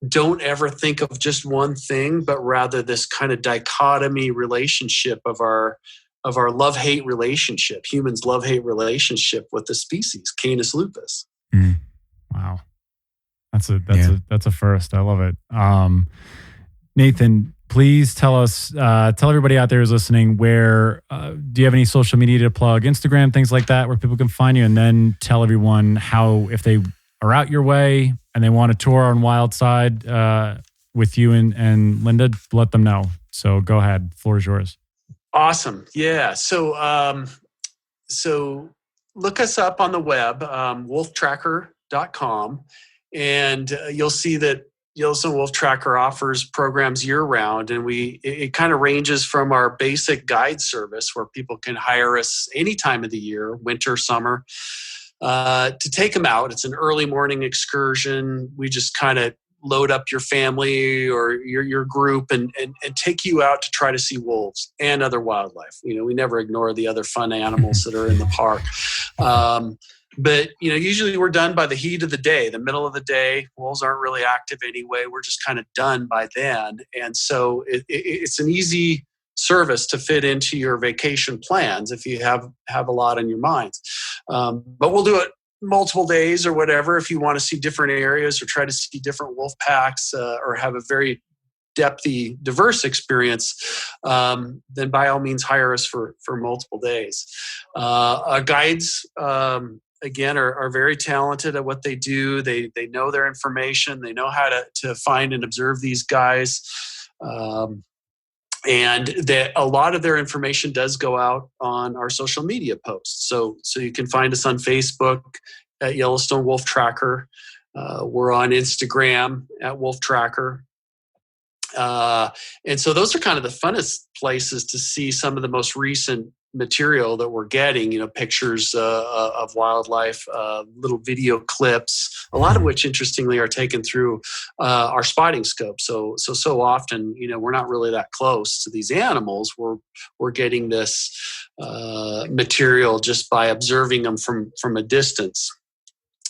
don't ever think of just one thing, but rather this kind of dichotomy relationship of our love-hate relationship, humans' love-hate relationship with the species, Canis lupus. Mm. Wow. That's a first. I love it. Nathan, please tell everybody out there who's listening, where do you have any social media to plug, Instagram, things like that, where people can find you, and then tell everyone how, if they are out your way and they want a tour on Wildside with you and Linda, let them know. So go ahead, floor is yours. Awesome. Yeah. So look us up on the web, wolftracker.com, and you'll see that Yellowstone Wolf Tracker offers programs year-round, and it kind of ranges from our basic guide service, where people can hire us any time of the year, winter, summer, to take them out. It's an early morning excursion. We just kind of load up your family or your group and take you out to try to see wolves and other wildlife. We never ignore the other fun animals that are in the park. But, usually we're done by the heat of the day, the middle of the day. Wolves aren't really active anyway. We're just kind of done by then. And so it's an easy service to fit into your vacation plans if you have a lot on your minds. But we'll do it multiple days or whatever if you want to see different areas or try to see different wolf packs or have a very depthy, diverse experience, then by all means hire us for multiple days. Our guides, again, are very talented at what they do. They know their information. They know how to find and observe these guys. And a lot of their information does go out on our social media posts. So you can find us on Facebook at Yellowstone Wolf Tracker. We're on Instagram at Wolf Tracker. And so those are kind of the funnest places to see some of the most recent material that we're getting, pictures of wildlife, little video clips, a lot of which interestingly are taken through our spotting scope. So often, we're not really that close to these animals. We're getting this material just by observing them from a distance.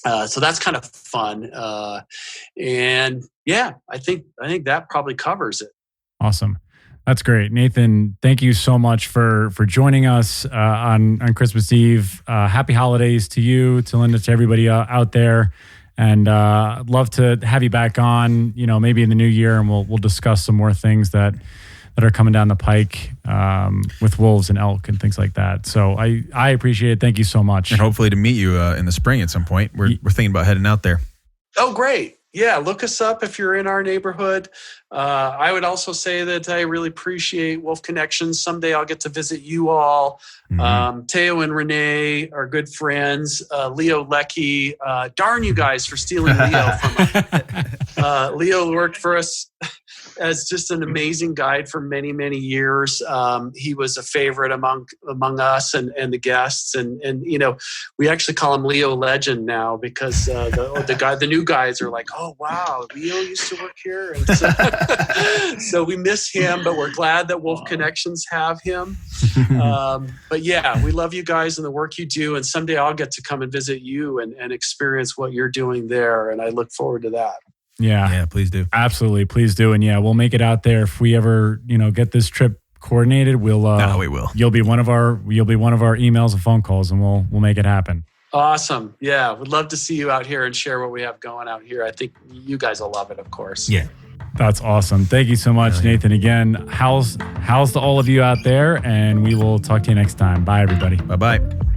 So that's kind of fun. And yeah, I think that probably covers it. Awesome. That's great. Nathan, thank you so much for joining us on Christmas Eve. Happy holidays to you, to Linda, to everybody out there. And I'd love to have you back on, maybe in the new year, and we'll discuss some more things that that are coming down the pike with wolves and elk and things like that. So I appreciate it. Thank you so much. And hopefully to meet you in the spring at some point. We're thinking about heading out there. Oh, great. Yeah, look us up if you're in our neighborhood. I would also say that I really appreciate Wolf Connections. Someday I'll get to visit you all. Teo and Renee are good friends. Leo Leckie. Darn you guys for stealing Leo from us. Leo worked for us as just an amazing guide for many, many years. He was a favorite among us and the guests. And we actually call him Leo Legend now because the new guys are like, oh, wow, Leo used to work here. And so we miss him, but we're glad that Wolf Connections have him. But yeah, we love you guys and the work you do. And someday I'll get to come and visit you and experience what you're doing there. And I look forward to that. Yeah, please do. Absolutely, please do. And yeah, we'll make it out there if we ever, get this trip coordinated. We will. You'll be one of our emails and phone calls, and we'll make it happen. Awesome. Yeah, would love to see you out here and share what we have going out here. I think you guys will love it, of course. Yeah. That's awesome. Thank you so much, Nathan. Again, how's to all of you out there, and we will talk to you next time. Bye, everybody. Bye-bye.